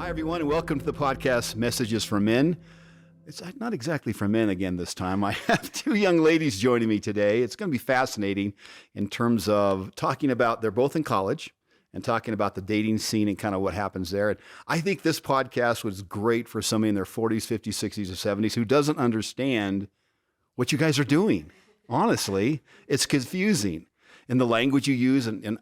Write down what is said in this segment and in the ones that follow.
Hi, everyone, and welcome to the podcast, Messages for Men. It's not exactly for men again this time. I have two young ladies joining me today. It's going to be fascinating in terms of talking about, they're both in college, and talking about the dating scene and kind of what happens there. And I think this podcast was great for somebody in their 40s, 50s, 60s, or 70s who doesn't understand what you guys are doing. Honestly, it's confusing in the language you use and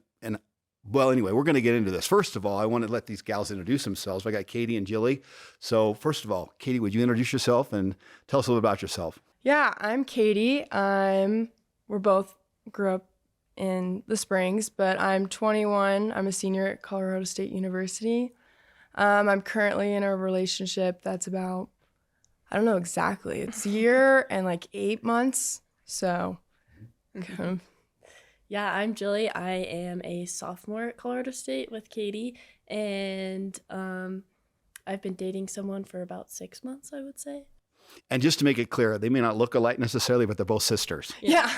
well, anyway, we're going to get into this. First of all, I want to let these gals introduce themselves. I got Katie and Jilly. So first of all, Katie, would you introduce yourself and tell us a little about yourself? Yeah, I'm Katie. We're both grew up in the Springs, but I'm 21. I'm a senior at Colorado State University. I'm currently in a relationship that's about, I don't know exactly, it's a year and like 8 months. So kind of. Yeah, I'm Jilly. I am a sophomore at Colorado State with Katie, and I've been dating someone for about 6 months, I would say. And just to make it clear, they may not look alike necessarily, but they're both sisters. Yeah.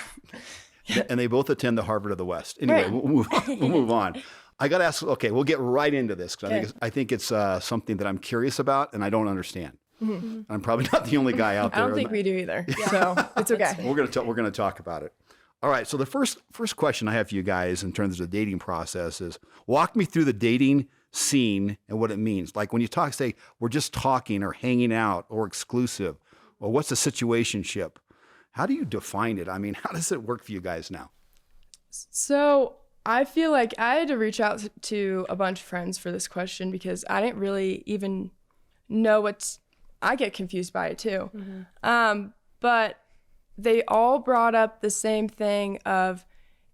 And they both attend the Harvard of the West. Anyway, Right. we'll move on. I got to ask, okay, we'll get right into this because Okay. I think it's something that I'm curious about and I don't understand. Mm-hmm. I'm probably not the only guy out I there. don't think we do either. So it's okay. We're going to talk about it. All right. So the first question I have for you guys in terms of the dating process is walk me through the dating scene and what it means. Like when you talk, say, we're just talking or hanging out or exclusive, or what's a situationship? How do you define it? I mean, how does it work for you guys now? So I feel like I had to reach out to a bunch of friends for this question because I didn't really even know I get confused by it too. Mm-hmm. But they all brought up the same thing of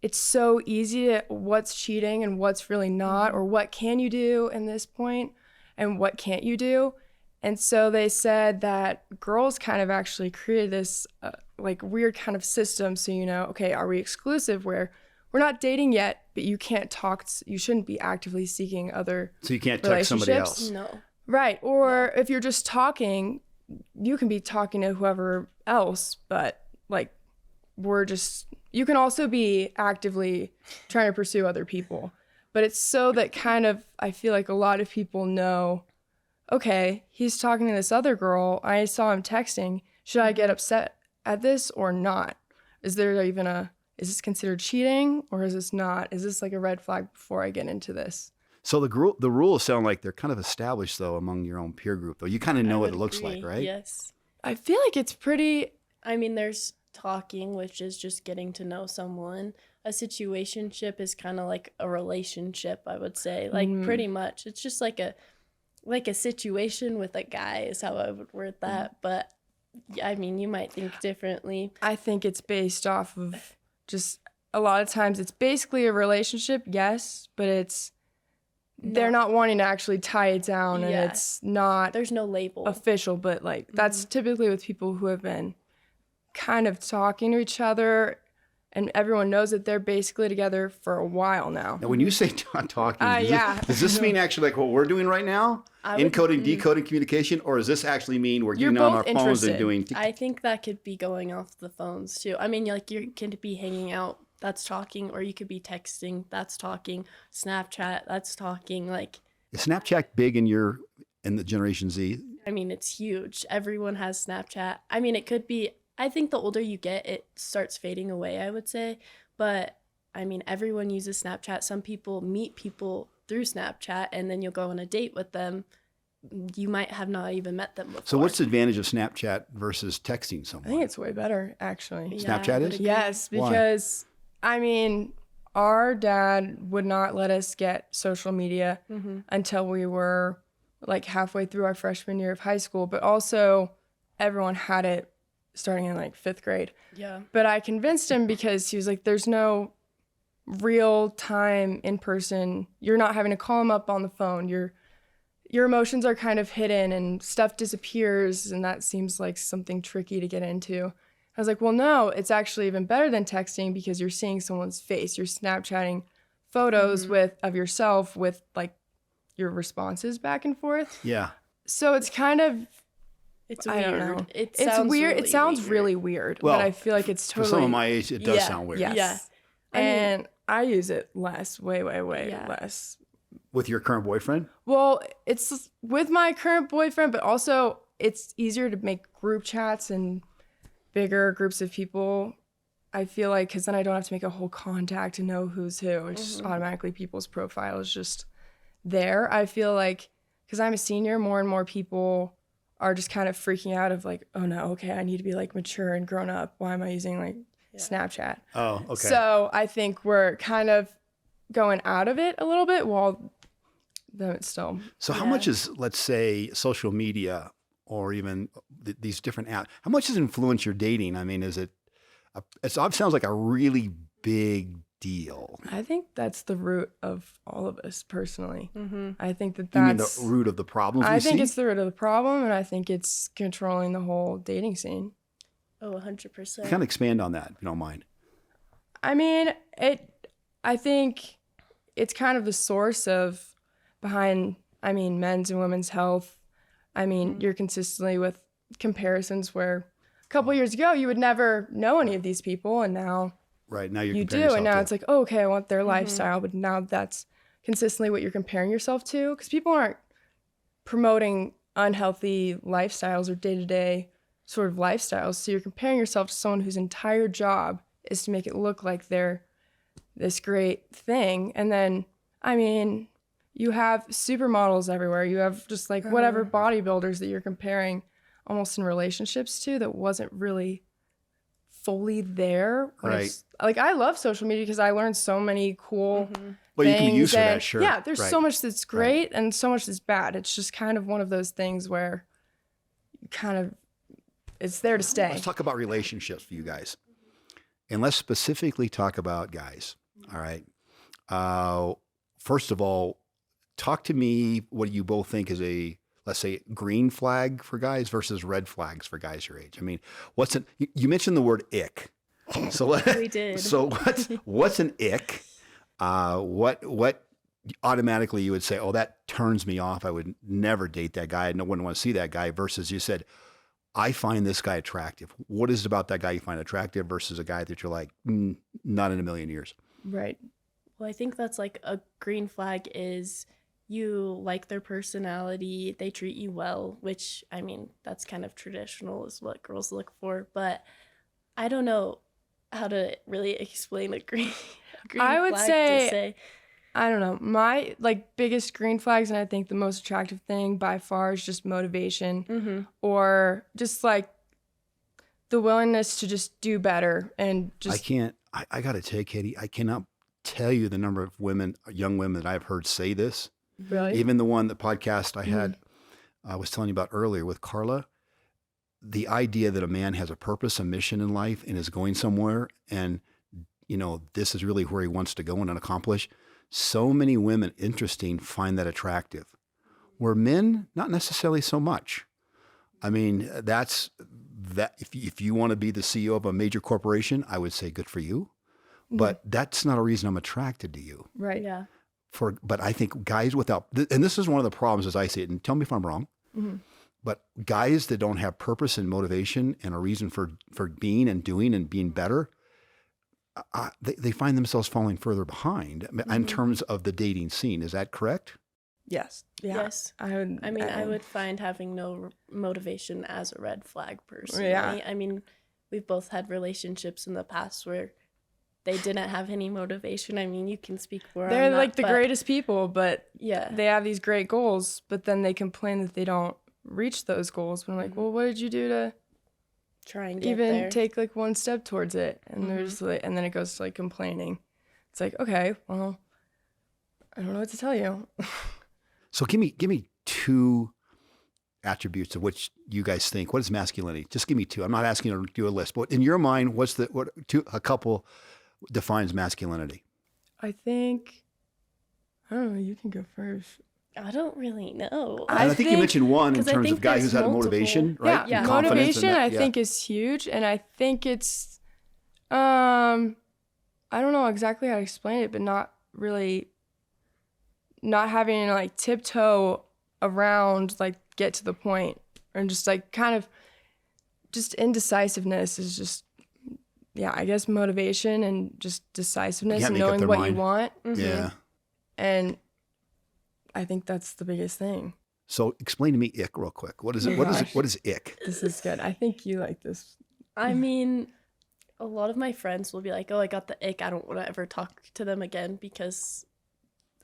it's so easy to what's cheating and what's really not, or what can you do in this point and what can't you do. And so they said that girls kind of actually created this like weird kind of system. So, okay, are we exclusive where we're not dating yet, but you can't talk, you shouldn't be actively seeking other So you can't text somebody else. No. Right. Or if you're just talking, you can be talking to whoever else, but like you can also be actively trying to pursue other people. But it's so that kind of, I feel like a lot of people know, okay, he's talking to this other girl. I saw him texting. Should I get upset at this or not? Is this considered cheating or is this not? Is this like a red flag before I get into this? So the rules sound like they're kind of established though among your own peer group though. You kind of know what it looks like, right? Yes. I feel like it's pretty. I mean, there's talking, which is just getting to know someone. A situationship is kind of like a relationship, I would say. Like pretty much. It's just like a situation with a guy is how I would word that. But I mean, you might think differently. I think it's based off of just a lot of times it's basically a relationship, yes, but they're not wanting to actually tie it down and it's not There's no label. official, but like that's typically with people who have been kind of talking to each other and everyone knows that they're basically together for a while now. Now, when you say talking, yeah. does this mean actually like what we're doing right now? Encoding, decoding communication? Or does this actually mean we're You're getting on both our phones and interested. doing... I think that could be going off the phones too. I mean, like you could be hanging out, that's talking, or you could be texting, that's talking, Snapchat, that's talking. Like, Is Snapchat big in the Generation Z? I mean, it's huge. Everyone has Snapchat. I mean, it could be, I think the older you get, it starts fading away, I would say. But I mean, everyone uses Snapchat. Some people meet people through Snapchat and then you'll go on a date with them. You might have not even met them before. So what's the advantage of Snapchat versus texting someone? I think it's way better, actually. Yeah, Snapchat I would is? agree. Yes, Why? because I mean, our dad would not let us get social media until we were like halfway through our freshman year of high school, but also everyone had it starting in like 5th grade. Yeah. But I convinced him because he was like, there's no real time in person. You're not having to call him up on the phone. Your emotions are kind of hidden and stuff disappears, and that seems like something tricky to get into. I was like, well, no, it's actually even better than texting because you're seeing someone's face. You're Snapchatting photos of yourself with like your responses back and forth. Yeah. So it's kind of, It's I weird. don't know. It's weird. Really it sounds weird. really weird, Well, but I feel like it's For totally. some of my age, it does sound weird. Yes. Yeah. And I use it less, way Yeah. less. With your current boyfriend? Well, it's with my current boyfriend, but also it's easier to make group chats and bigger groups of people. I feel like because then I don't have to make a whole contact to know who's who. It's just automatically people's profile is just there. I feel like because I'm a senior, more and more people are just kind of freaking out of like, oh no, okay, I need to be like mature and grown up. Why am I using like Snapchat? Oh, okay. So I think we're kind of going out of it a little bit while though it's still. So how much is, let's say, social media or even these different apps, how much does it influence your dating? I mean, it sounds like a really big deal. I think that's the root of all of us personally. I think that's. You mean the root of the problems we see? I think it's the root of the problem, and I think it's controlling the whole dating scene. Oh, 100%. Kind of expand on that, if you don't mind. I mean, I think it's kind of the source of behind, men's and women's health. You're consistently with comparisons where a couple years ago you would never know any of these people, and now Right, now you're you comparing do, and now yourself it's like, oh, okay, I want their lifestyle, but now that's consistently what you're comparing yourself to, because people aren't promoting unhealthy lifestyles or day-to-day sort of lifestyles, so you're comparing yourself to someone whose entire job is to make it look like they're this great thing, and then, you have supermodels everywhere. You have just like whatever bodybuilders that you're comparing almost in relationships to that wasn't really fully there. Right. Like I love social media because I learned so many cool Well, you can be things used for and- that, sure. Yeah, there's Right. so much that's great and so much that's bad. It's just kind of one of those things where it's there to stay. Let's talk about relationships for you guys. And let's specifically talk about guys. All right. First of all, talk to me what you both think is a, let's say, green flag for guys versus red flags for guys your age. You mentioned the word ick. So We did. So what's an ick? What automatically you would say, oh, that turns me off. I would never date that guy. I wouldn't want to see that guy versus you said, I find this guy attractive. What is it about that guy you find attractive versus a guy that you're like, not in a million years? Right. Well, I think that's like a green flag is you like their personality, they treat you well, which, that's kind of traditional is what girls look for. But I don't know how to really explain a green I would flag say- to say. I don't know. My biggest green flags, and I think the most attractive thing by far is just motivation or just like the willingness to just do better and just. I got to tell you, Katie, I cannot tell you the number of young women that I've heard say this. Really? Even the podcast I had, I was telling you about earlier with Carla, the idea that a man has a purpose, a mission in life and is going somewhere and, this is really where he wants to go and accomplish. So many women, interesting, find that attractive. Where men, not necessarily so much. That's that. If you want to be the CEO of a major corporation, I would say good for you. But that's not a reason I'm attracted to you. Right. Yeah. But I think guys without, and this is one of the problems as I see it, and tell me if I'm wrong, but guys that don't have purpose and motivation and a reason for being and doing and being better, they find themselves falling further behind in terms of the dating scene. Is that correct? Yes. Yeah. Yes. I would find having no motivation as a red flag personally. Yeah. We've both had relationships in the past where they didn't have any motivation. You can speak for They're on that, like the but greatest people, but yeah, they have these great goals, but then they complain that they don't reach those goals. But I'm like, well, what did you do to try and get even there. take like one step towards it? And they're just like, and then it goes to like complaining. It's like, okay, well, I don't know what to tell you. So give me two attributes of which you guys think. What is masculinity? Just give me two. I'm not asking you to do a list, but in your mind, a couple defines masculinity? I think, I don't know, you can go first. I don't really know. I think you mentioned one in 'cause I terms think of guy there's who's had a multiple. motivation, right? Yeah, And confidence motivation and that, I think is huge, and I think it's, I don't know exactly how to explain it, but not having to like tiptoe around, like get to the point, and just like kind of, just indecisiveness is just, yeah, I guess motivation and just decisiveness Can't and make up knowing their what mind. you want, Yeah. and I think that's the biggest thing. So explain to me ick real quick. What is it? Oh What is it? gosh. What is ick? This is good. I think you like this. I mean, a lot of my friends will be like, oh, I got the ick. I don't want to ever talk to them again because,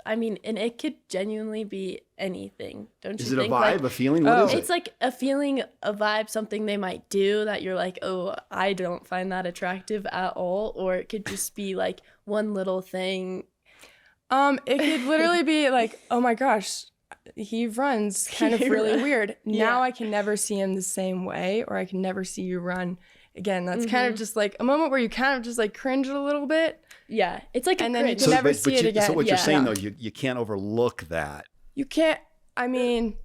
I mean, an ick could genuinely be anything. Don't you Is it a think? vibe, Like, a feeling? What is it's it? like a feeling, a vibe, something they might do that you're like, oh, I don't find that attractive at all. Or it could just be like one little thing. It could literally be like, oh my gosh, he runs kind of really weird. Now Yeah. I can never see him the same way, or I can never see you run again. That's kind of just like a moment where you kind of just like cringe a little bit. Yeah, it's like And a then you cringe. can never see it again. So what you're Yeah. saying though, you can't overlook that. You can't, I mean,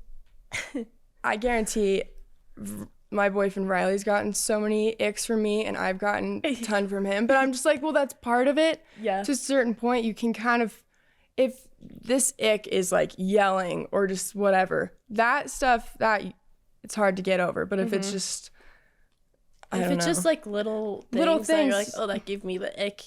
I guarantee my boyfriend Riley's gotten so many icks from me and I've gotten a ton from him. But I'm just like, well, that's part of it. Yeah. To a certain point, you can kind of, if this ick is like yelling or just whatever, that stuff, that it's hard to get over. But if it's just, I If don't it's know. just like little Little that you're like, things. oh, that gave me the ick.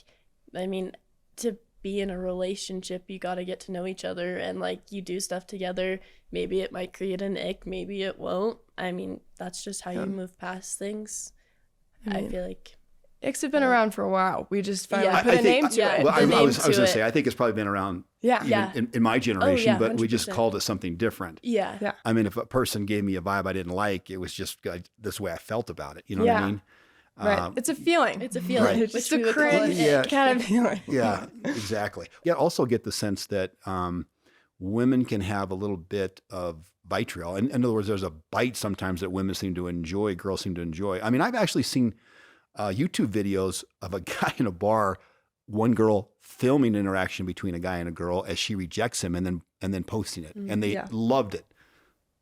I mean, to be in a relationship, you got to get to know each other and like you do stuff together. Maybe it might create an ick, maybe it won't. I mean, that's just how you move past things. I feel like. Icks have been around for a while. We just finally Yeah. put a name to yeah, it. Well, the I name was to going to it. say, I think it's probably been around Yeah. even Yeah. in my generation, yeah, but we just 100%. called it something different. Yeah. Yeah. I mean, if a person gave me a vibe I didn't like, it was just this way I felt about it. You know what I Yeah. mean? Right. It's a feeling. It's a feeling, Right. It's which just a we would call it cringe Yeah. kind of feeling. Yeah, exactly. Yeah, also get the sense that women can have a little bit of vitriol. In other words, there's a bite sometimes that women seem to enjoy, girls seem to enjoy. I mean, I've actually seen YouTube videos of a guy in a bar, one girl filming interaction between a guy and a girl as she rejects him and then posting it. And they Yeah. loved it.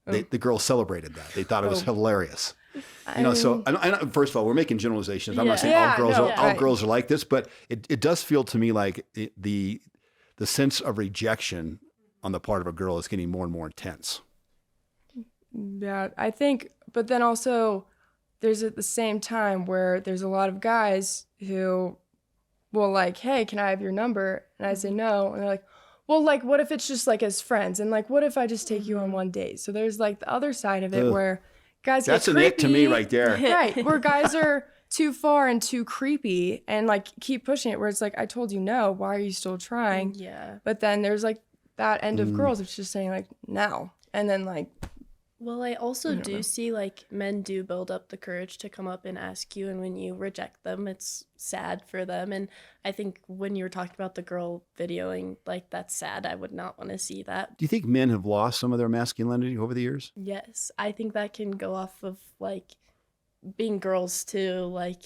The girls celebrated that. They thought it was hilarious. You know, so and first of all, we're making generalizations. I'm not saying Yeah, all girls no, are, all right. girls are like this, but it does feel to me like the sense of rejection on the part of a girl is getting more and more intense. Yeah, I think, but then also there's at the same time where there's a lot of guys who will like, hey, can I have your number? And I say no. And they're like, well, like, what if it's just like as friends? And like, what if I just take you on one date? So there's like the other side of it Ugh. where guys That's get an ick to me creepy. right there. Right, where guys are too far and too creepy and like keep pushing it where it's like, I told you no, why are you still trying? Yeah. But then there's like that end of girls, it's just saying like, no. And then like, Well, I also do see like men do build up the courage to come up and ask you, and when you reject them, it's sad for them. And I think when you were talking about the girl videoing, like that's sad. I would not want to see that. Do you think men have lost some of their masculinity over the years? Yes, I think that can go off of like being girls too. Like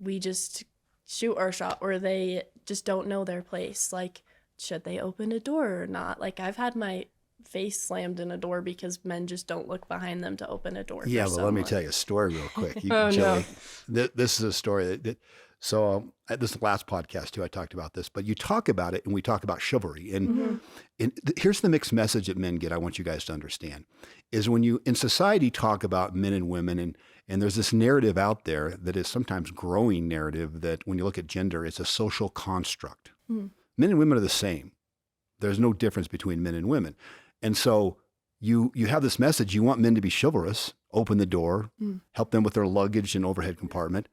we just shoot our shot, or they just don't know their place. Like, should they open a door or not? Like I've had my face slammed in a door because men just don't look behind them to open a door. Yeah, for well, let me someone. tell you a story real quick. You, Oh, no. Joey, this is a story that so this is the last podcast too. I talked about this, but you talk about it, and we talk about chivalry. And, here's the mixed message that men get. I want you guys to understand is when you in society talk about men and women, and there's this narrative out there that is sometimes growing narrative that when you look at gender, it's a social construct. Men and women are the same. There's no difference between men and women. And so you have this message, you want men to be chivalrous, open the door, help them with their luggage and overhead compartment.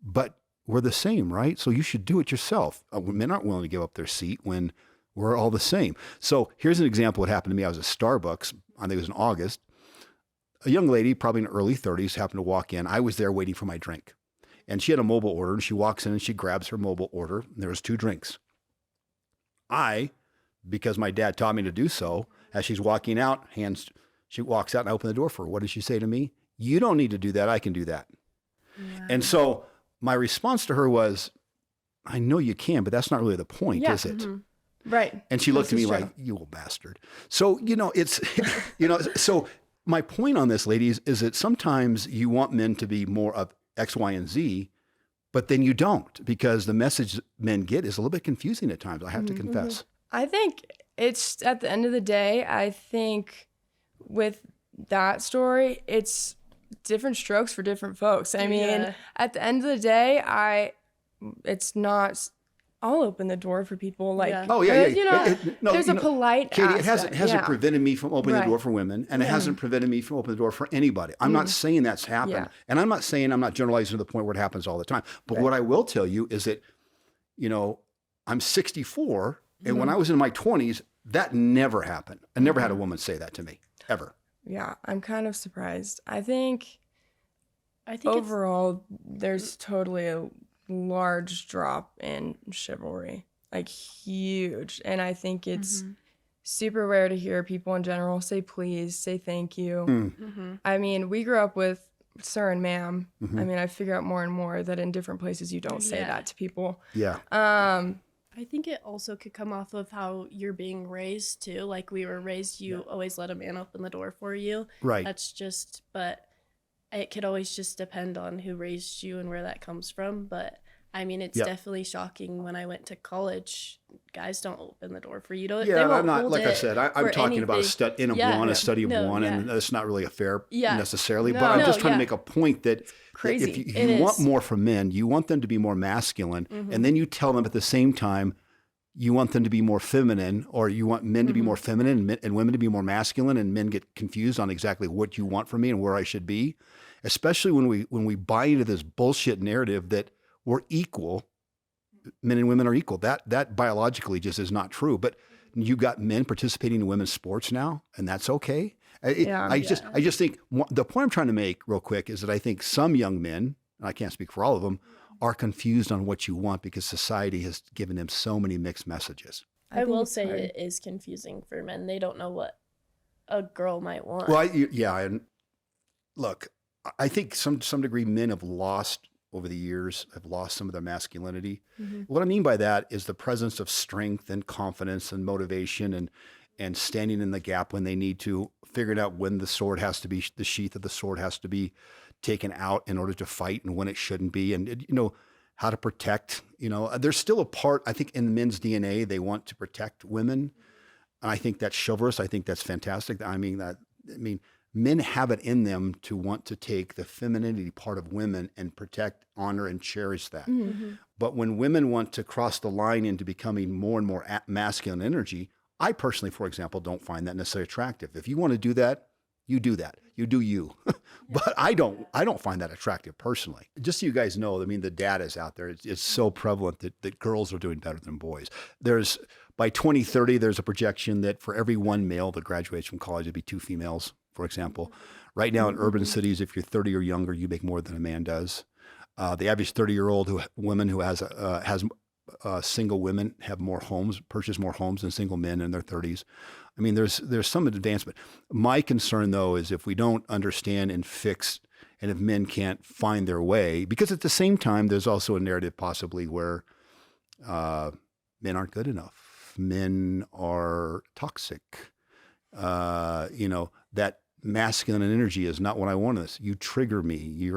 But we're the same, right? So you should do it yourself. Men aren't willing to give up their seat when we're all the same. So here's an example of what happened to me. I was at Starbucks, I think it was in August. A young lady, probably in her early 30s, happened to walk in. I was there waiting for my drink. And she had a mobile order, and she walks in and she grabs her mobile order. And there was 2 drinks. Because my dad taught me to do so, as she's walking out, she walks out and I open the door for her. What did she say to me? You don't need to do that. I can do that. And so my response to her was, I know you can, but that's not really the point, Yeah. is it? right. And she looked at This me is like, true. you old bastard. So, it's, so my point on this, ladies, is that sometimes you want men to be more of X, Y, and Z, but then you don't, because the message men get is a little bit confusing at times. I have to confess. I think it's at the end of the day, I think with that story, it's different strokes for different folks. I mean, Yeah. at the end of the day, it's not I'll open the door for people. Like, Yeah. Oh yeah, you know, no, there's you a know, polite Katie, aspect. it hasn't yeah. prevented me from opening the Right. door for women, and it hasn't prevented me from opening the door for anybody. I'm not saying that's happened, Yeah. and I'm not saying, I'm not generalizing to the point where it happens all the time. But what I will tell you is that, you know, I'm 64, and when I was in my 20s, that never happened. I never had a woman say that to me, ever. Yeah, I'm kind of surprised. I think it's overall, there's totally a large drop in chivalry, like huge. And I think it's super rare to hear people in general say please, say thank you. I mean, we grew up with sir and ma'am. I mean, I figure out more and more that in different places you don't say Yeah. that to people. Yeah. I think it also could come off of how you're being raised too. Like we were raised, you always let a man open the door for you. Right. That's just, but it could always just depend on who raised you and where that comes from. But I mean, it's definitely shocking when I went to college, guys don't open the door for you. They Yeah, won't I'm not, hold like I it said, I'm for talking about anything. a study of one, and that's not really a fair necessarily, but I'm just trying to make a point that Crazy. if you want more from men, you want them to be more masculine, and then you tell them at the same time, you want them to be more feminine, or you want men to be more feminine and women to be more masculine, and men get confused on exactly what you want from me and where I should be, especially when we buy into this bullshit narrative that we're equal. Men and women are equal. That biologically just is not true. But you got men participating in women's sports now, and that's okay. I just think the point I'm trying to make real quick is that I think some young men, and I can't speak for all of them, are confused on what you want because society has given them so many mixed messages. I will say it is confusing for men. They don't know what a girl might want. Well, and look, I think some degree men have lost over the years, have lost some of their masculinity. What I mean by that is the presence of strength and confidence and motivation and standing in the gap when they need to, figuring out when the sheath of the sword has to be taken out in order to fight and when it shouldn't be, and how to protect. There's still a part, I think, in men's DNA, they want to protect women, and I think that's chivalrous. I think that's fantastic. I mean, men have it in them to want to take the femininity part of women and protect, honor, and cherish that. But when women want to cross the line into becoming more and more masculine energy, I personally, for example, don't find that necessarily attractive. If you want to do that, you do that. You do you. But I don't find that attractive personally. Just so you guys know, I mean, the data is out there. It's so prevalent that girls are doing better than boys. By 2030, there's a projection that for every one male that graduates from college, it'd be 2 females, for example. Right now in urban cities, if you're 30 or younger, you make more than a man does. The average 30-year-old woman who has single women have more homes, purchase more homes than single men in their 30s. I mean, there's some advancement. My concern, though, is if we don't understand and fix, and if men can't find their way, because at the same time, there's also a narrative possibly where men aren't good enough. Men are toxic. That masculine energy is not what I want in this. You trigger me.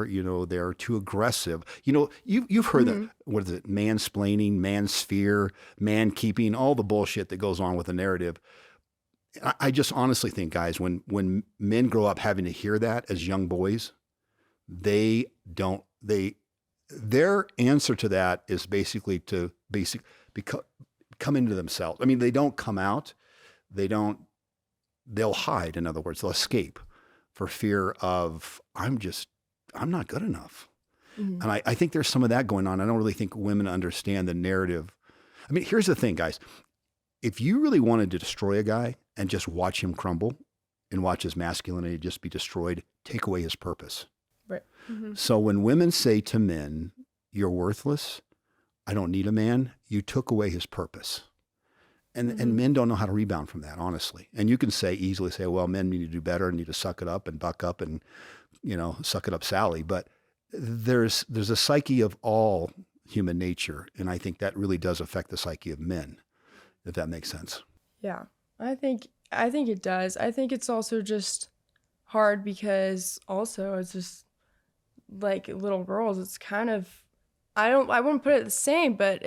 They're too aggressive. You've heard that, what is it? Mansplaining, mansphere, man keeping, all the bullshit that goes on with the narrative. I just honestly think, guys, when men grow up having to hear that as young boys, their answer to that is basically to come into themselves. I mean, they don't come out. They'll hide. In other words, they'll escape for fear of, I'm not good enough. And I think there's some of that going on. I don't really think women understand the narrative. I mean, here's the thing, guys. If you really wanted to destroy a guy and just watch him crumble and watch his masculinity just be destroyed, take away his purpose. Right. So when women say to men, you're worthless, I don't need a man, you took away his purpose. And men don't know how to rebound from that, honestly. And you can easily say, well, men need to do better, need to suck it up and buck up and, suck it up, Sally. But there's a psyche of all human nature. And I think that really does affect the psyche of men, if that makes sense. Yeah, I think it does. I think it's also just hard because also it's just like little girls. It's kind of, I wouldn't put it the same, but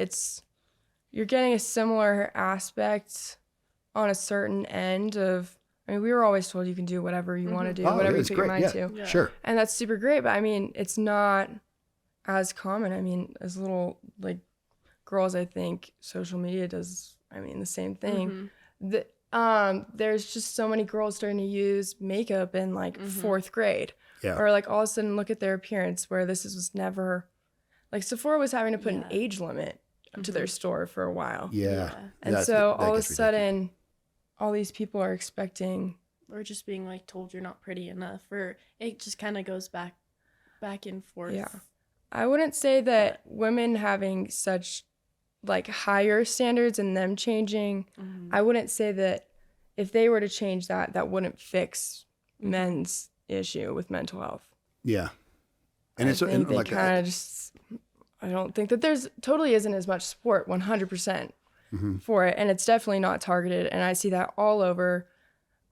you're getting a similar aspect on a certain end of, I mean, we were always told you can do whatever you want to do, whatever you put your mind to. Yeah. Sure. And that's super great, but I mean, it's not as common. I mean, as little like girls, I think social media does, the same thing. There's just so many girls starting to use makeup in like fourth grade. Yeah. Or like all of a sudden look at their appearance where was never, like Sephora was having to put an age limit to their store for a while. Yeah. And so all of a sudden, all these people are expecting. Or just being like told you're not pretty enough, or it just kind of goes back and forth. Yeah. I wouldn't say that women having such like higher standards and them changing, I wouldn't say that if they were to change that wouldn't fix men's issue with mental health. Yeah. And I think they kind of just, I don't think that there's totally isn't as much support 100% for it. And it's definitely not targeted. And I see that all over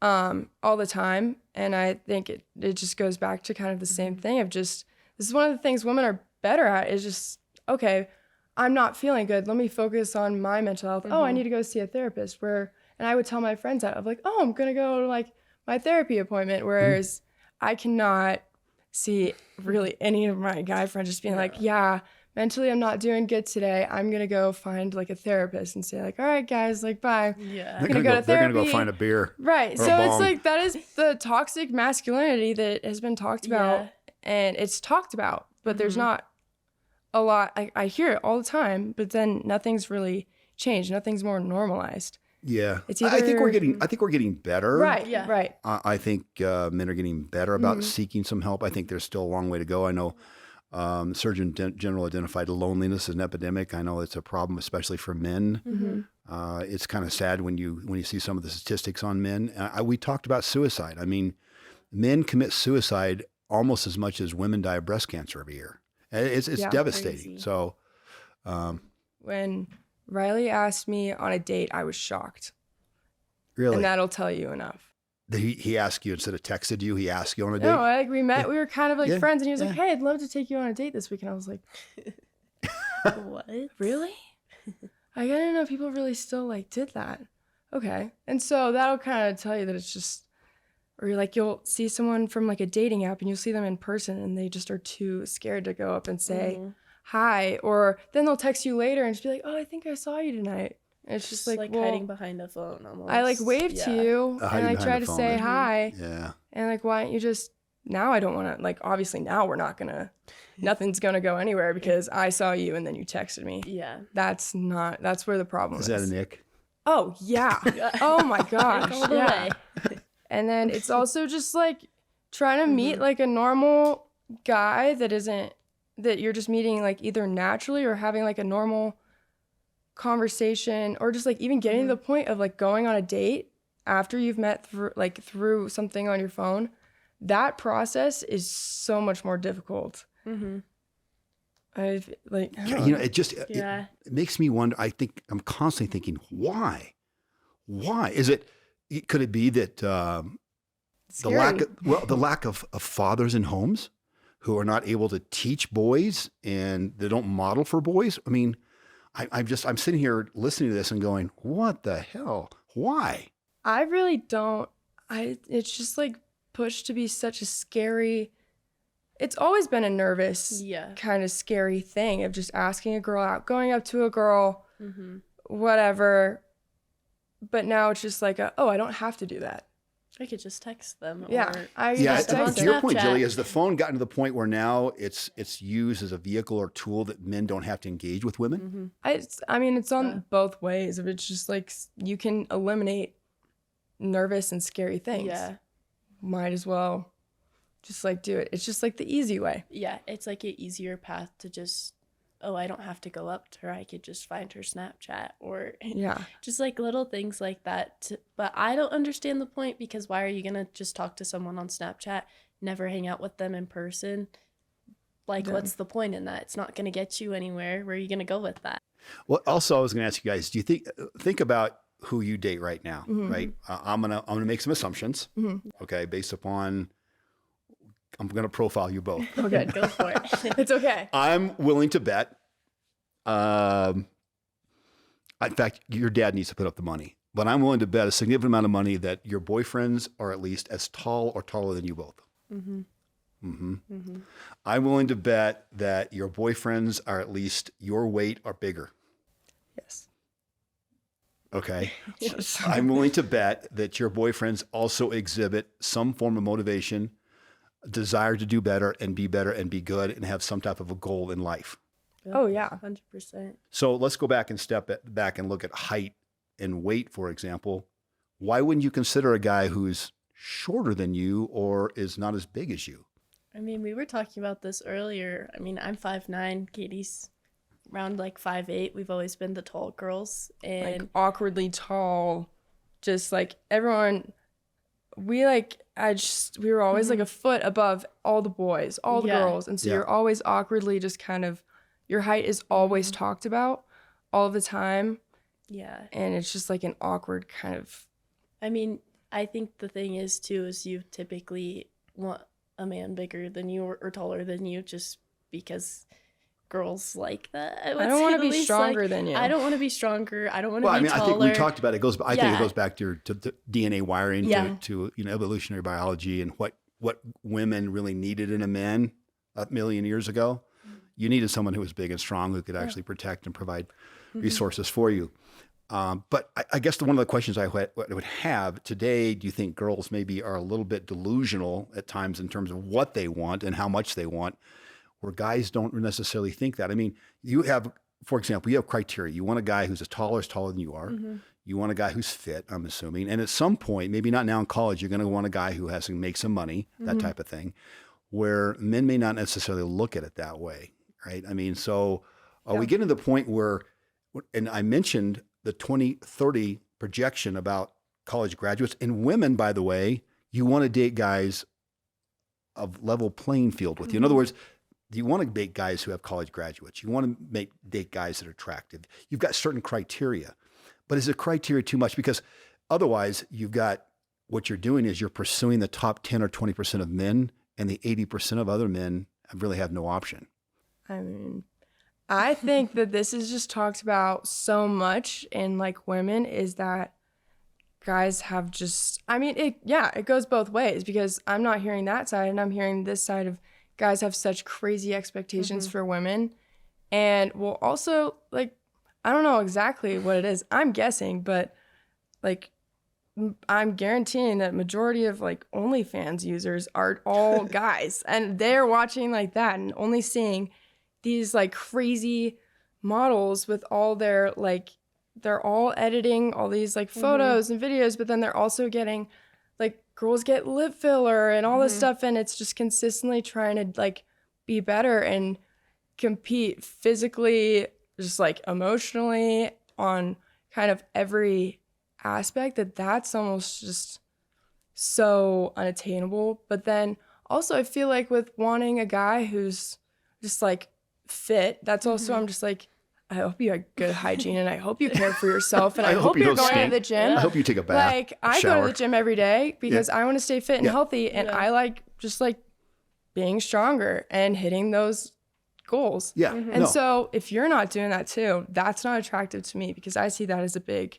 all the time. And I think it just goes back to kind of the same thing of just, this is one of the things women are better at is just, okay, I'm not feeling good. Let me focus on my mental health. Oh, I need to go see a therapist and I would tell my friends that of like, oh, I'm going to go to like my therapy appointment. Whereas I cannot see really any of my guy friends just being like, yeah, mentally I'm not doing good today. I'm going to go find like a therapist and say like, all right, guys, like, bye. Yeah. I'm going to go to therapy. They're going to go find a beer. Right. So it's like, that is the toxic masculinity that has been talked about and it's talked about, but there's not a lot. I hear it all the time, but then nothing's really changed. Nothing's more normalized. Yeah. It's either, I think we're getting better. Right. Yeah. Right. I think men are getting better about seeking some help. I think there's still a long way to go. I know the Surgeon General identified loneliness as an epidemic. I know it's a problem, especially for men. It's kind of sad when you see some of the statistics on men. We talked about suicide. I mean, men commit suicide almost as much as women die of breast cancer every year. It's devastating. Crazy. So when Riley asked me on a date, I was shocked. Really? And that'll tell you enough. He asked you instead of texted you, he asked you on a date? No, we met, we were kind of like friends and he was like, hey, I'd love to take you on a date this week. And I was like, what? Really? I didn't know people really still like did that. Okay. And so that'll kind of tell you that it's just, or you're like, you'll see someone from like a dating app and you'll see them in person and they just are too scared to go up and say hi. Or then they'll text you later and just be like, oh, I think I saw you tonight. And it's just like well, hiding behind a phone almost. I like waved to you and I tried to say hi. Yeah. And like, why don't you just, now I don't want to, like, obviously now we're not going to, nothing's going to go anywhere because I saw you and then you texted me. Yeah. That's where the problem is. Is that a Nick? Oh, yeah. Oh my gosh. All the way. And then it's also just like trying to meet like a normal guy that you're just meeting like either naturally or having like a normal conversation or just like even getting to the point of like going on a date after you've met through something on your phone. That process is so much more difficult. It makes me wonder. I think I'm constantly thinking, why is it? Could it be that the lack of fathers in homes who are not able to teach boys and they don't model for boys? I mean, I'm sitting here listening to this and going, what the hell? Why? I really don't. It's just like pushed to be such a scary. It's always been a nervous, kind of scary thing of just asking a girl out, going up to a girl, whatever. But now it's just like, I don't have to do that. I could just text them. Yeah. To your point, Julie, has the phone gotten to the point where now it's used as a vehicle or tool that men don't have to engage with women? It's on both ways. It's just like you can eliminate nervous and scary things. Yeah. Might as well just like do it. It's just like the easy way. Yeah. It's like an easier path to just, I don't have to go up to her. I could just find her Snapchat or just like little things like that. But I don't understand the point because why are you going to just talk to someone on Snapchat, never hang out with them in person? Like, what's the point in that? It's not going to get you anywhere. Where are you going to go with that? Well, also, I was going to ask you guys, do you think about who you date right now, right? I'm gonna make some assumptions, okay, based upon, I'm gonna profile you both. Okay, go for it. It's okay. I'm willing to bet. In fact, your dad needs to put up the money, but I'm willing to bet a significant amount of money that your boyfriends are at least as tall or taller than you both. I'm willing to bet that your boyfriends are at least your weight or bigger. Okay. I'm willing to bet that your boyfriends also exhibit some form of motivation, desire to do better and be good and have some type of a goal in life. Oh, yeah. 100%. So let's go back and back and look at height and weight, for example. Why wouldn't you consider a guy who's shorter than you or is not as big as you? I mean, we were talking about this earlier. I mean, I'm 5'9", Katie's around like 5'8". We've always been the tall girls. And Like awkwardly tall, just like everyone, we were always like a foot above all the boys, all the girls. And so you're always awkwardly just kind of, your height is always talked about all the time. Yeah. And it's just like an awkward kind of. I mean, I think the thing is too, is you typically want a man bigger than you or taller than you just because girls like that. I don't want to be stronger than you. I don't want to be stronger. I don't want to be taller. I think we talked about it. I think it goes back to DNA wiring, to evolutionary biology and what women really needed in a man a million years ago. You needed someone who was big and strong who could actually protect and provide resources for you. But I guess one of the questions I would have today, do you think girls maybe are a little bit delusional at times in terms of what they want and how much they want, where guys don't necessarily think that? I mean, you have, for example, you have criteria. You want a guy who's as taller than you are. You want a guy who's fit, I'm assuming. And at some point, maybe not now in college, you're going to want a guy who has to make some money, that type of thing, where men may not necessarily look at it that way, right? I mean, so are we getting to the point where, and I mentioned the 2030 projection about college graduates and women, by the way, you want to date guys of level playing field with you. In other words, you want to date guys who have college graduates. You want to date guys that are attractive. You've got certain criteria, but is the criteria too much? Because otherwise you've got, what you're doing is you're pursuing the top 10 or 20% of men, and the 80% of other men really have no option. I mean, I think that this is just talked about so much in like women, is that guys have just, I mean, it goes both ways, because I'm not hearing that side and I'm hearing this side of guys have such crazy expectations for women. And well, also, like, I don't know exactly what it is. I'm guessing, but like, I'm guaranteeing that majority of like OnlyFans users are all guys, and they're watching like that and only seeing these like crazy models with all their like, they're all editing all these like photos and videos, but then they're also getting like, girls get lip filler and all this stuff, and it's just consistently trying to like be better and compete physically, just like emotionally, on kind of every aspect, that's almost just so unattainable. But then also I feel like with wanting a guy who's just like fit, that's also, I'm just like, I hope you have good hygiene, and I hope you care for yourself, and I hope you're going to the gym. I hope you take a bath. Like, I go to the gym every day because I want to stay fit and healthy, and I like just like being stronger and hitting those goals. Yeah. And so if you're not doing that too, that's not attractive to me, because I see that as a big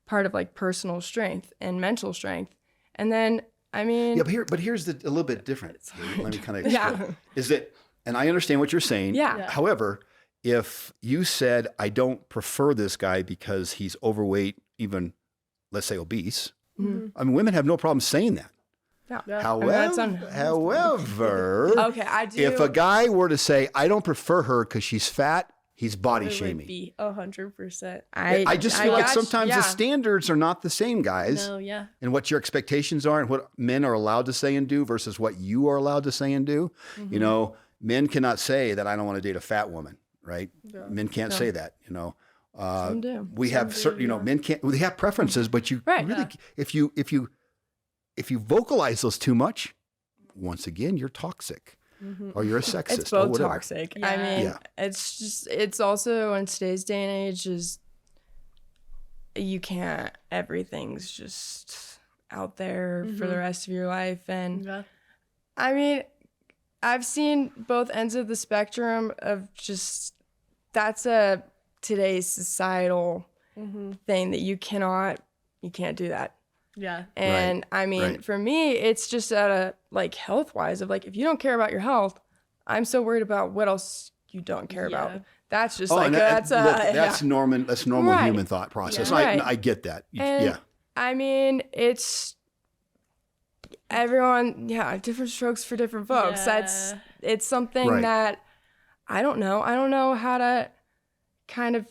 part of like personal strength and mental strength. And then, I mean, but here's a little bit different. Let me kind of explain. Is that, and I understand what you're saying. However, if you said, I don't prefer this guy because he's overweight, even let's say obese, I mean, women have no problem saying that. However, okay, I do. If a guy were to say, I don't prefer her because she's fat, he's body shaming. Be 100%. I just feel like sometimes the standards are not the same, guys. No, yeah. And what your expectations are and what men are allowed to say and do versus what you are allowed to say and do. You know, men cannot say that I don't want to date a fat woman, right? Yeah. Men can't say that, you know. Some do. We have certain, you know, men can't, they have preferences, but you really, if you vocalize those too much, once again, you're toxic. Or you're a sexist. It's both or whatever. toxic. Yeah. I mean, it's just, it's also in today's day and age, is you can't, everything's just out there for the rest of your life. And I mean, I've seen both ends of the spectrum of just, that's a today's societal thing that you can't do that. Yeah. And I mean, for me, it's just at a like health wise of like, if you don't care about your health, I'm so worried about what else you don't care about. that's just and that's look, that's yeah. normal. That's normal Right. human thought process. Yeah. Right. I get that. And, Yeah. I mean, it's everyone, different strokes for different folks. Yeah. It's something Right. that I don't know. I don't know how to kind of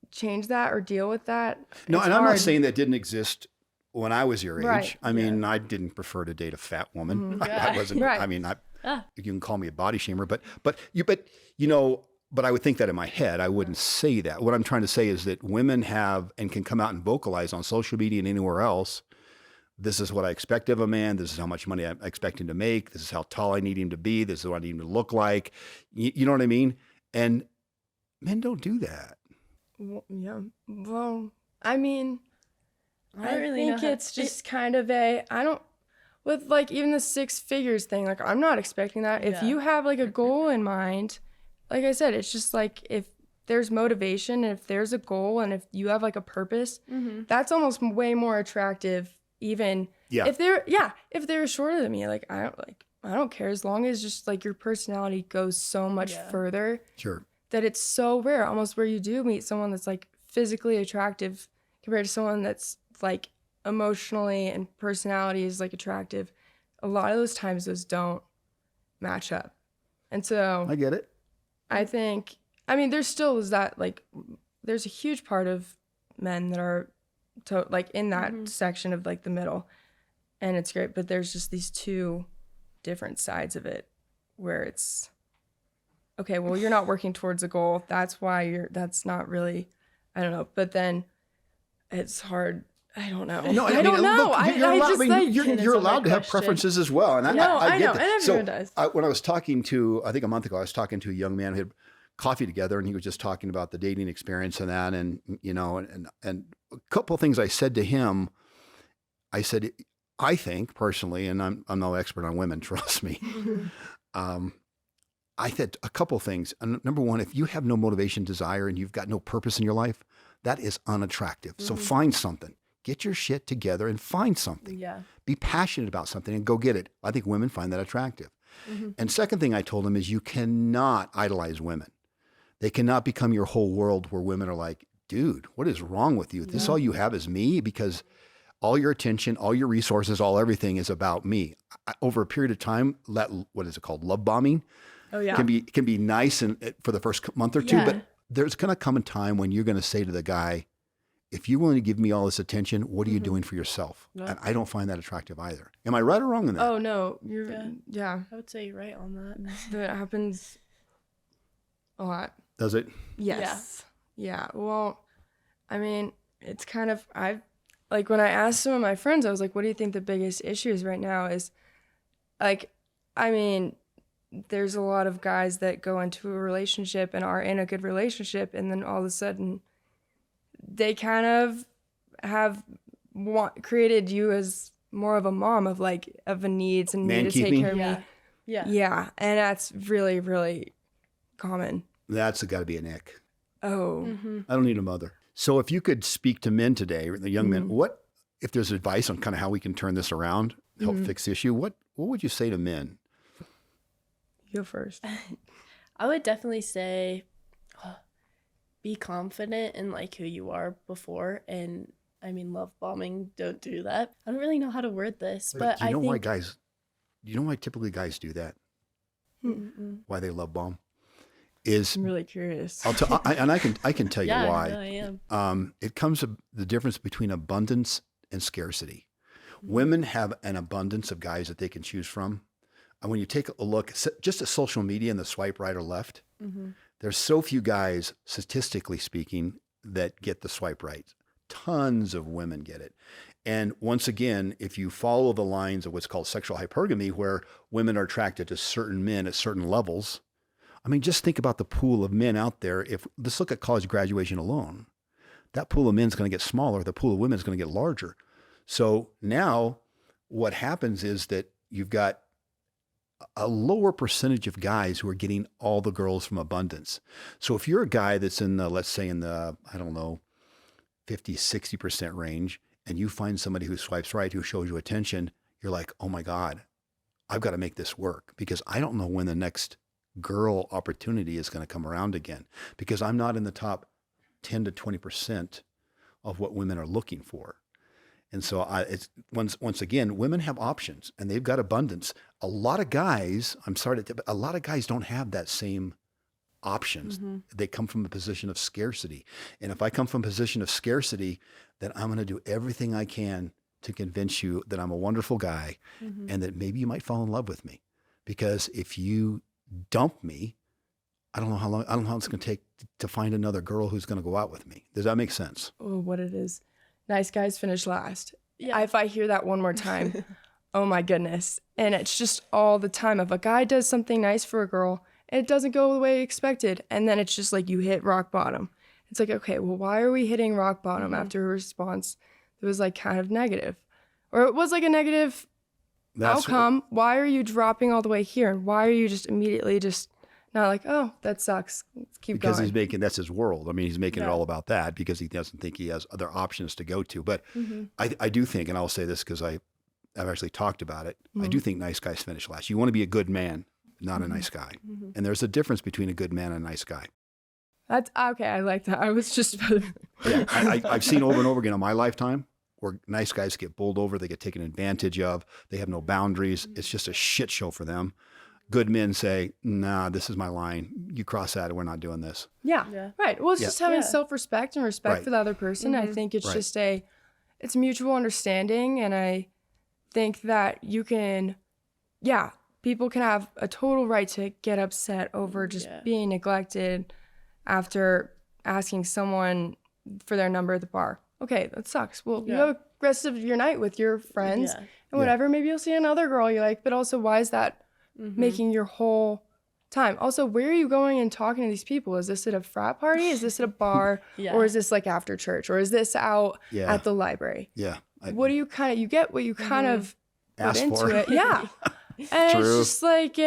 change that or deal with that. No, It's and I'm not hard. saying that didn't exist when I was your age. Right. I mean, I didn't prefer to date a fat woman. Yeah. I wasn't. Right. I mean, Ah. you can call me a body shamer, but I would think that in my head. I wouldn't say that. What I'm trying to say is that women have and can come out and vocalize on social media and anywhere else. This is what I expect of a man. This is how much money I expect him to make. This is how tall I need him to be. This is what I need him to look like. You know what I mean? And men don't do that. Yeah. Well, I mean, I don't really know think how- it's just kind of with like even the 6 figures thing, like I'm not expecting that. If Yeah. you have like a goal in mind, like I said, it's just like if there's motivation, if there's a goal, and if you have like a purpose, that's almost way more attractive. Even Yeah. if they're shorter than me, like I don't care as long as just like your personality goes so much Yeah. further Sure. that it's so rare, almost where you do meet someone that's like physically attractive compared to someone that's like emotionally and personality is like attractive. A lot of those times those don't match up. And so I get it. I think, I mean, there still is that, like, there's a huge part of men that are like in that section of like the middle, and it's great, but there's just these two different sides of it where it's okay, well, you're not working towards a goal, that's why that's not really, I don't know, but then it's hard. I don't know. No, I don't know. Look, I allowed, just like you're allowed to have question. preferences as well, and No, I I get know, that. and everyone does. When I was talking to, I think a month ago, I was talking to a young man who had coffee together, and he was just talking about the dating experience and that, and and a couple of things I said to him. I said, I think personally, and I'm no expert on women, trust me. I said a couple of things. Number one, if you have no motivation, desire, and you've got no purpose in your life, that is unattractive. So find something. Get your shit together and find something. Yeah. Be passionate about something and go get it. I think women find that attractive. And second thing I told him is you cannot idolize women. They cannot become your whole world where women are like, dude, what is wrong with you? This all you have is me, because all your attention, all your resources, all everything is about me. Over a period of time, what is it called? Love bombing. Oh yeah. Can be nice and for the first month or two, Yeah. but there's going to come a time when you're going to say to the guy, if you're willing to give me all this attention, what are you doing for yourself? And I don't find that attractive either. Am I right or wrong in that? Oh no, yeah. I would say you're right on that. That happens a lot. Does it? Yes. Yeah. Well, I mean, it's kind of, like when I asked some of my friends, I was like, what do you think the biggest issue is right now is like, I mean, there's a lot of guys that go into a relationship and are in a good relationship, and then all of a sudden they kind of have created you as more of a mom of a needs and need to take Man-keeping? care of Yeah. me. Yeah. Yeah. And that's really, really common. That's got to be an ick. Oh. I don't need a mother. So if you could speak to men today, the young men, what, if there's advice on kind of how we can turn this around, help fix the issue, what would you say to men? You go first. I would definitely say be confident in like who you are before, and I mean, love bombing, don't do that. I don't really know how to word this, but do you know I think why guys, do you know why typically guys do that? Why they love bomb? Is I'm really curious. I'll tell, and I can tell you yeah, why. no, I am. It comes to the difference between abundance and scarcity. Women have an abundance of guys that they can choose from. And when you take a look just at social media and the swipe right or left, there's so few guys, statistically speaking, that get the swipe right. Tons of women get it. And once again, if you follow the lines of what's called sexual hypergamy, where women are attracted to certain men at certain levels, I mean, just think about the pool of men out there. Let's look at college graduation alone. That pool of men is going to get smaller. The pool of women is going to get larger. So now what happens is that you've got a lower percentage of guys who are getting all the girls from abundance. So if you're a guy that's in the, let's say in the, I don't know, 50, 60% range, and you find somebody who swipes right, who shows you attention, you're like, oh my God, I've got to make this work, because I don't know when the next girl opportunity is going to come around again, because I'm not in the top 10 to 20% of what women are looking for. And so it's once again, women have options and they've got abundance. A lot of guys, but a lot of guys don't have that same options. They come from a position of scarcity. And if I come from a position of scarcity, then I'm going to do everything I can to convince you that I'm a wonderful guy and that maybe you might fall in love with me. Because if you dump me, I don't know how it's going to take to find another girl who's going to go out with me. Does that make sense? Oh, what it is. Nice guys finish last. Yeah. If I hear that one more time, oh my goodness. And it's just all the time. If a guy does something nice for a girl and it doesn't go the way you expected, and then it's just like you hit rock bottom. It's like, okay, well, why are we hitting rock bottom after a response that was like kind of negative? Or it was like a negative outcome. Why are you dropping all the way here? Why are you just immediately just not like, oh, that sucks. Let's keep because going. that's his world. I mean, he's making it all about that because he doesn't think he has other options to go to. But I do think, and I'll say this because I've actually talked about it. I do think nice guys finish last. You want to be a good man, not a nice guy. And there's a difference between a good man and a nice guy. That's okay. I like that. I was just I've seen over and over again in my lifetime where nice guys get bowled over. They get taken advantage of. They have no boundaries. It's just a shit show for them. Good men say, nah, this is my line. You cross that and we're not doing this. Yeah. Right. Well, it's just having self-respect and respect for the other person. I think it's just it's mutual understanding. And I think that you can, people can have a total right to get upset over just being neglected after asking someone for their number at the bar. Okay, that sucks. Well, you have the rest of your night with your friends and whatever. Maybe you'll see another girl you like, but also why is that making your whole time? Also, where are you going and talking to these people? Is this at a frat party? Is this at a bar? Or is this like after church? Or is this out at the library? What do you you get what you kind of put into it. Yeah. And it's just like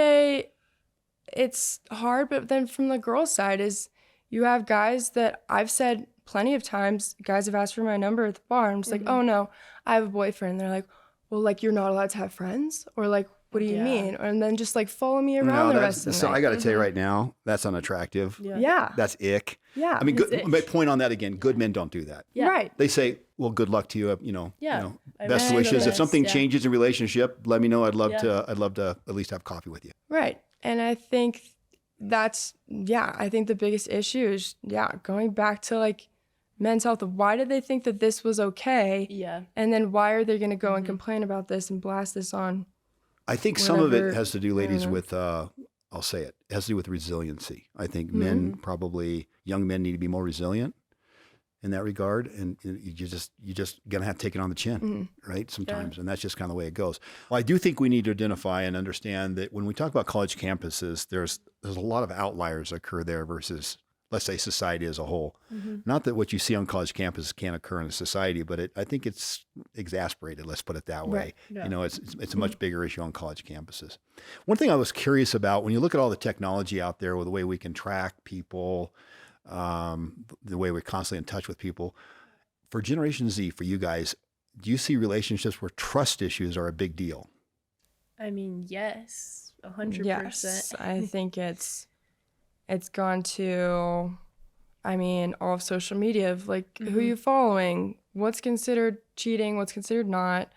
it's hard, but then from the girl side is you have guys that I've said plenty of times, guys have asked for my number at the bar. I'm just like, oh no, I have a boyfriend. And they're like, well, like you're not allowed to have friends? Or like, what do you mean? And then just like follow me around the rest of the night. So I got to tell you right now, that's unattractive. Yeah. That's ick. Yeah. I mean, my point on that again, good men don't do that. Yeah. Right. They say, well, good luck to you, best wishes. If something changes in relationship, let me know. I'd love to at least have coffee with you. Right. And I think that's, I think the biggest issue is, going back to like men's health. Why did they think that this was okay? Yeah. And then why are they going to go and complain about this and blast this on? I think some of it has to do, ladies, with, I'll say it has to do with resiliency. I think young men need to be more resilient in that regard. And you just going to have to take it on the chin, right? Sometimes. And that's just kind of the way it goes. Well, I do think we need to identify and understand that when we talk about college campuses, there's a lot of outliers that occur there versus, let's say, society as a whole. Not that what you see on college campuses can't occur in a society, but I think it's exasperated. Let's put it that way. Right. Yeah. It's a much bigger issue on college campuses. One thing I was curious about, when you look at all the technology out there with the way we can track people, the way we're constantly in touch with people, for Generation Z, for you guys, do you see relationships where trust issues are a big deal? I mean, yes, 100%. Yes, I think it's gone to, all of social media of like who you following, what's considered cheating, what's considered not,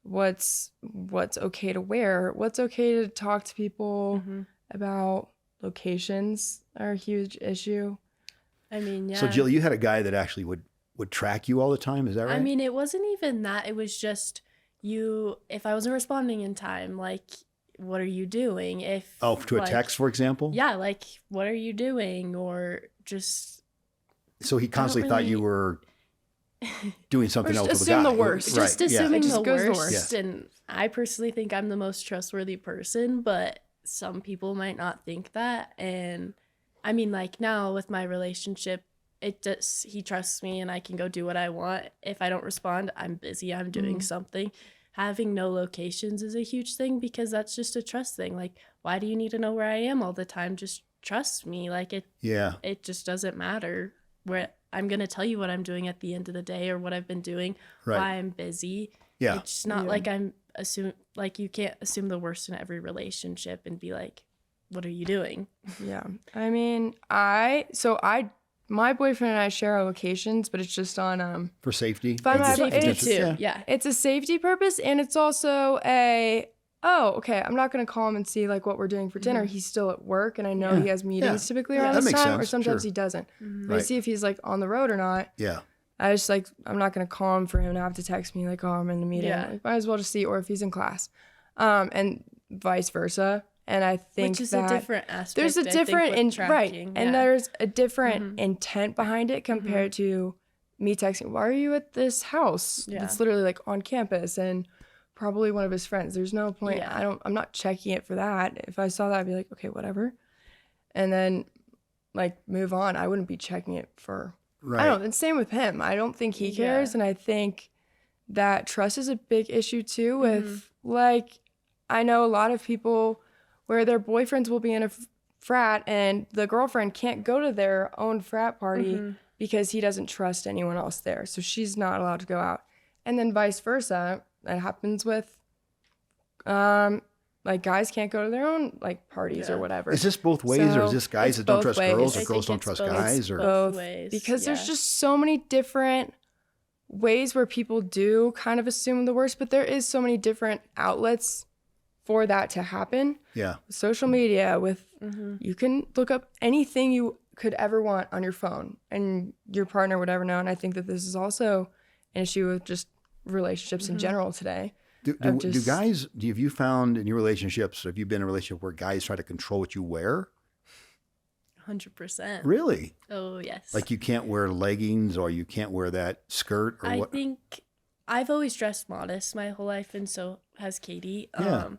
what's okay to wear, what's okay to talk to people about. Locations are a huge issue. So Jill, you had a guy that actually would track you all the time. Is that right? It wasn't even that. It was just if I wasn't responding in time, like, what are you doing? To a text, for example? Yeah, like, what are you doing? Or just... So he constantly thought you were doing something else with the guy. Assume the worst. Right. Just assuming the worst. Yes. And I personally think I'm the most trustworthy person, but some people might not think that. And like now with my relationship, he trusts me and I can go do what I want. If I don't respond, I'm busy, I'm doing something. Having no locations is a huge thing because that's just a trust thing. Like, why do you need to know where I am all the time? Just trust me. Like, it just doesn't matter. I'm going to tell you what I'm doing at the end of the day or what I've been doing, why I'm busy. Yeah. It's not like you can't assume the worst in every relationship and be like, what are you doing? Yeah. I mean, my boyfriend and I share our locations, but it's just on For safety? But It's my- safety it's- too. Yeah. it's a safety purpose, and it's also okay, I'm not gonna call him and see like what we're doing for dinner. He's still at work, and I know he has meetings typically around That this makes time, or sense, sometimes sure. he doesn't. But Right. to see if he's like on the road or not. Yeah. I just like, I'm not gonna call him for him to have to text me like, oh, I'm in the meeting. Yeah. Like, might as well just see, or if he's in class, and vice versa. And I think Which is that a different aspect. there's a I think, different with right, tracking. and Yeah. there's a different intent behind it compared to me texting, why are you at this house? Yeah. It's literally like on campus and probably one of his friends. There's no point. Yeah. I'm not checking it for that. If I saw that, I'd be like, okay, whatever. And then like move on. I wouldn't be checking it for, Right. I don't know. And same with him. I don't think he cares. Yeah. And I think that trust is a big issue too with like, I know a lot of people where their boyfriends will be in a frat and the girlfriend can't go to their own frat party because he doesn't trust anyone else there. So she's not allowed to go out. And then vice versa. That happens with like guys can't go to their own like parties or whatever. Is this both ways, or is So, this guys it's that don't both trust ways. girls, I or girls think don't it's trust both. guys, or both ways, because there's yeah. just so many different ways where people do kind of assume the worst, but there is so many different outlets for that to happen. yeah, Social media with you can look up anything you could ever want on your phone and your partner would ever know. And I think that this is also an issue with just relationships in general today. do guys? Have you found in your relationships? Have you been in a relationship where guys try to control what you wear? 100%. Really? Oh, yes. Like you can't wear leggings, or you can't wear that skirt, or I what? think I've always dressed modest my whole life, and so has Katie. Yeah.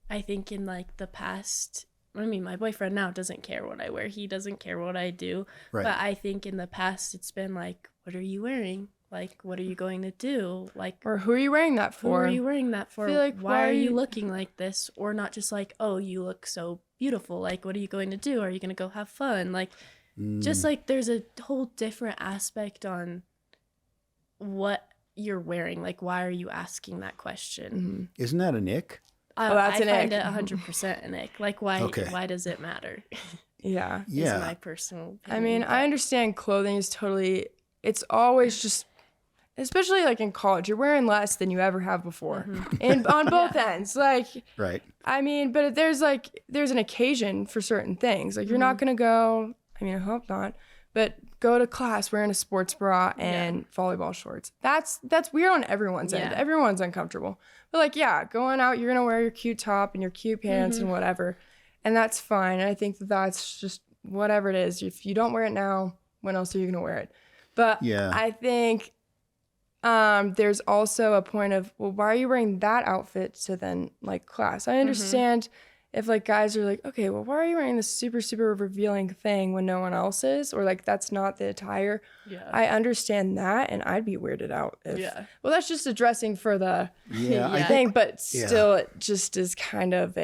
I think in like the past, I mean, my boyfriend now doesn't care what I wear. He doesn't care what I do. Right. But I think in the past, it's been like, what are you wearing? Like, what are you going to do? Like, Or who are you wearing that who for? are you wearing that for? feel like, why are you looking like this? Or not just like, oh, you look so beautiful. Like, what are you going to do? Are you going to go have fun? Like, just like there's a whole different aspect on what you're wearing. Like, why are you asking that question? Isn't that an ick? that's I an find ick. it 100% an ick. Like, why? Okay. Why does it matter? Yeah. Is my personal opinion. I mean, I understand clothing is totally, it's always just, especially like in college, you're wearing less than you ever have before. And on both ends. Like, Right. I mean, but there's an occasion for certain things. Like, you're not going to go, I mean, I hope not, but go to class wearing a sports bra and volleyball shorts. That's weird on everyone's end. Yeah. Everyone's uncomfortable. But like, yeah, going out, you're going to wear your cute top and your cute pants and whatever. And that's fine. And I think that that's just whatever it is. If you don't wear it now, when else are you going to wear it? But Yeah. I think there's also a point of, well, why are you wearing that outfit to then like class? I understand if like guys are like, okay, well, why are you wearing this super, super revealing thing when no one else is? Or like, that's not the attire. Yeah. I understand that. And I'd be weirded out if, well, that's just addressing for the Yeah. I Yeah. thing, but still it just is kind of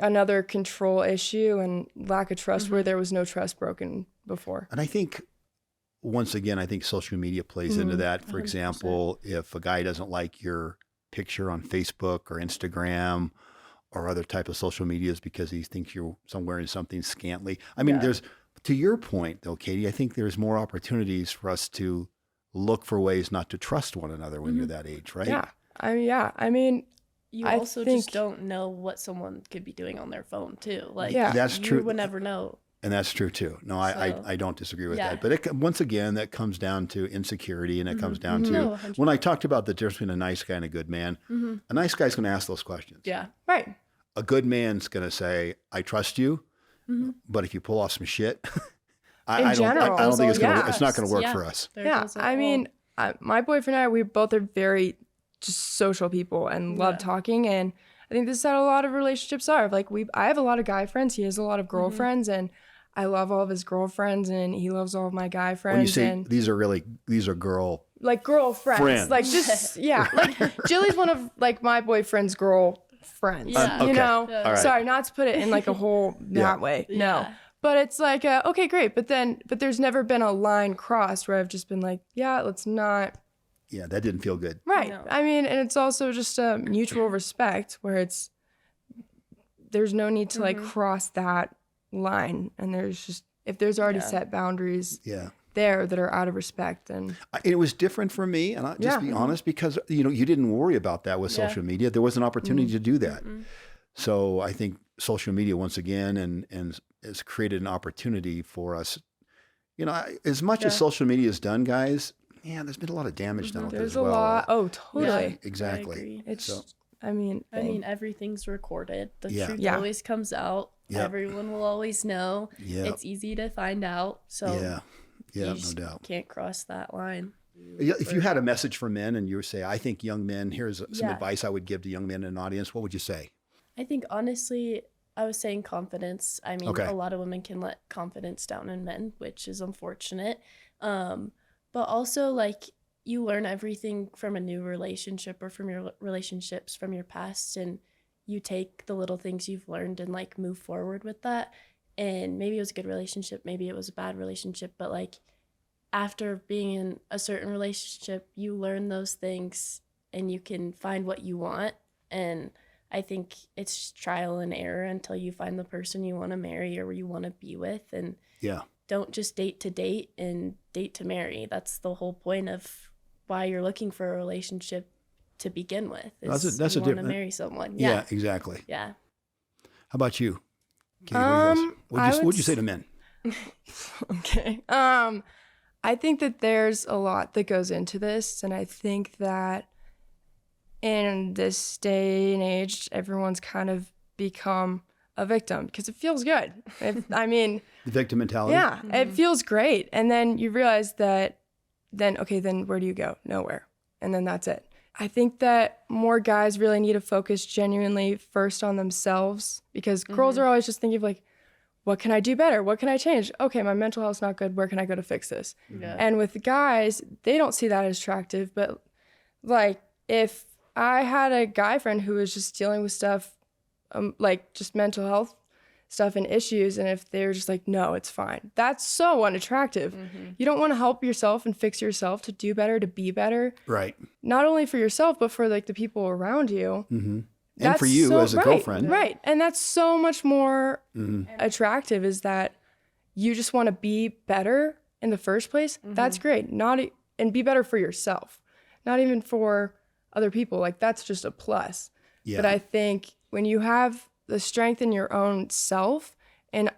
another control issue and lack of trust where there was no trust broken before. And I think, once again, I think social media plays into that. For 100%. example, if a guy doesn't like your picture on Facebook or Instagram or other type of social medias because he thinks you're wearing something scantily. I mean, there's, to your point though, Katie, I think there's more opportunities for us to look for ways not to trust one another when you're that age, right? Yeah. I mean, You I also think- just don't know what someone could be doing on their phone too. Like, Yeah. That's you true. would never know. And that's true too. No, I don't disagree with Yeah. that. But once again, that comes down to insecurity, and it comes down to, No, 100%. when I talked about the difference between a nice guy and a good man, a nice guy's going to ask those questions. Yeah. right. A good man's going to say, I trust you, but if you pull off some shit, I general, don't think yeah. it's not going to work Yeah. for us. There Yeah. goes a I mean, my boyfriend and I, we both are very just social people and love talking. And I think this is how a lot of relationships are. Like I have a lot of guy friends. He has a lot of girlfriends, and I love all of his girlfriends, and he loves all of my guy friends. When you say and these are girl, like girlfriends, Friends. like just like Jilly's one of like my boyfriend's girl friends. Yeah. You Okay. know, Yeah. All right. sorry, not to put it in like a whole that way. No, Yeah. but it's like okay, great. But there's never been a line crossed where I've just been like, yeah, let's not. yeah, that didn't feel good. Right. No. I mean, and it's also just a mutual respect where there's no need to like cross that line. And there's just, if there's already set boundaries there that are out of respect, then it was different for me. And I'll just be honest, because, you didn't worry about that with social media. There was an opportunity to do that. So I think social media, once again, and has created an opportunity for us. As much as social media has done, guys, there's been a lot of damage done with it as well. There's a lot. Oh, totally. Yeah, exactly. I agree. It's, I mean, everything's recorded. The truth Yeah. always comes out. Yep. Everyone will always know. Yep. It's easy to find out. So no just doubt. can't cross that line. If you had a message for men and you would say, I think young men, here's some advice I would give to young men in an audience, what would you say? I think honestly, I was saying confidence. I mean, a lot of women can let confidence down in men, which is unfortunate. But also, like, you learn everything from a new relationship or from your relationships from your past, and you take the little things you've learned and like move forward with that. And maybe it was a good relationship, maybe it was a bad relationship, but like after being in a certain relationship, you learn those things and you can find what you want. And I think it's trial and error until you find the person you want to marry or you want to be with. And don't just date to date and date to marry. That's the whole point of why you're looking for a relationship to begin with. That's you want to marry someone. Yeah, exactly. Yeah. How about you? Katie, what'd you say to men? Okay. I think that there's a lot that goes into this, and I think that in this day and age, everyone's kind of become a victim because it feels good. The victim mentality. Yeah, it feels great. And then you realize that then where do you go? Nowhere. And then that's it. I think that more guys really need to focus genuinely first on themselves, because girls are always just thinking of like, what can I do better? What can I change? Okay, my mental health's not good. Where can I go to fix this? Yeah. And with guys, they don't see that as attractive. But like if I had a guy friend who was just dealing with stuff, like just mental health stuff and issues, and if they were just like, no, it's fine, that's so unattractive. You don't want to help yourself and fix yourself to do better, to be better. Right. Not only for yourself, but for like the people around you. And for you as a girlfriend. Right. And that's so much more attractive, is that you just want to be better in the first place. That's great. And be better for yourself, not even for other people. Like that's just a plus. Yeah. But I think when you have the strength in your own self and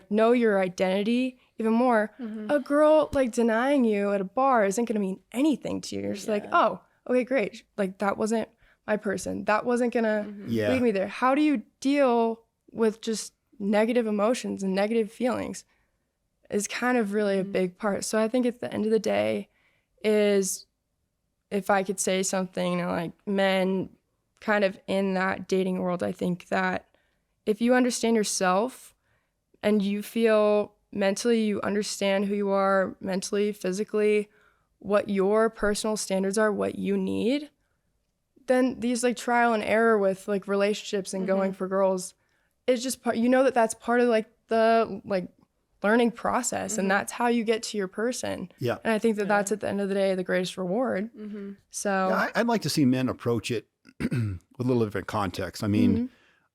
know your identity even more, a girl like denying you at a bar isn't going to mean anything to you. You're just like, oh, okay, great. Like that wasn't my person. That wasn't going to lead me there. How do you deal with just negative emotions and negative feelings is kind of really a big part. So I think at the end of the day is, if I could say something, like men kind of in that dating world, I think that if you understand yourself and you feel mentally, you understand who you are mentally, physically, what your personal standards are, what you need, then these like trial and error with like relationships and going for girls is just part, that's part of like the like learning process, and that's how you get to your person. Yeah. And I think that that's at the end of the day the greatest reward. So I'd like to see men approach it with a little different context. I mean,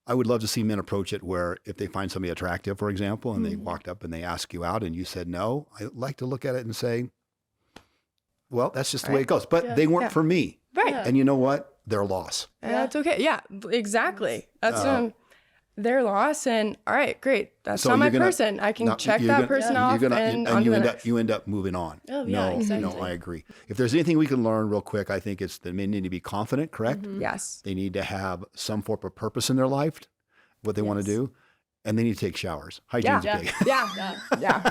I would love to see men approach it where if they find somebody attractive, for example, and they walked up and they ask you out and you said no, I'd like to look at it and say, well, that's just the way it goes. But they weren't for me. Right. And you know what? Their loss. And that's okay. Yeah, exactly. That's their loss. And all right, great. That's not my person. I can check that person off you end up moving on. Oh, yeah, exactly. No, I agree. If there's anything we can learn real quick, I think it's that men need to be confident, correct? Yes. They need to have some form of purpose in their life, what they want to do. And they need to take showers. Hygiene's big. Yeah.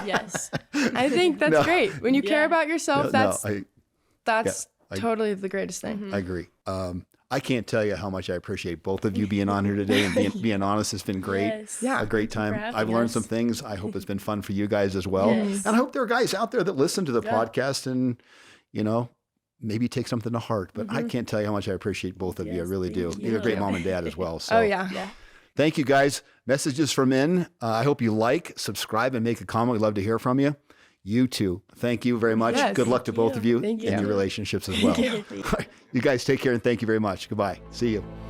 Yes. I think that's great. When you care about yourself, that's totally the greatest thing. I agree. I can't tell you how much I appreciate both of you being on here today and being honest. It's been great. Yes. Yeah. A great time. I've learned some things. I hope it's been fun for you guys as well. Yes. And I hope there are guys out there that listen to the podcast and, maybe take something to heart. But I can't tell you how much I appreciate both of you. I really do. You're a great mom and dad as well. So. Oh, yeah. Thank you, guys. Messages from men. I hope you like, subscribe, and make a comment. We'd love to hear from you. You too. Thank you very much. Good luck to both of you in your relationships as well. You guys take care and thank you very much. Goodbye. See you.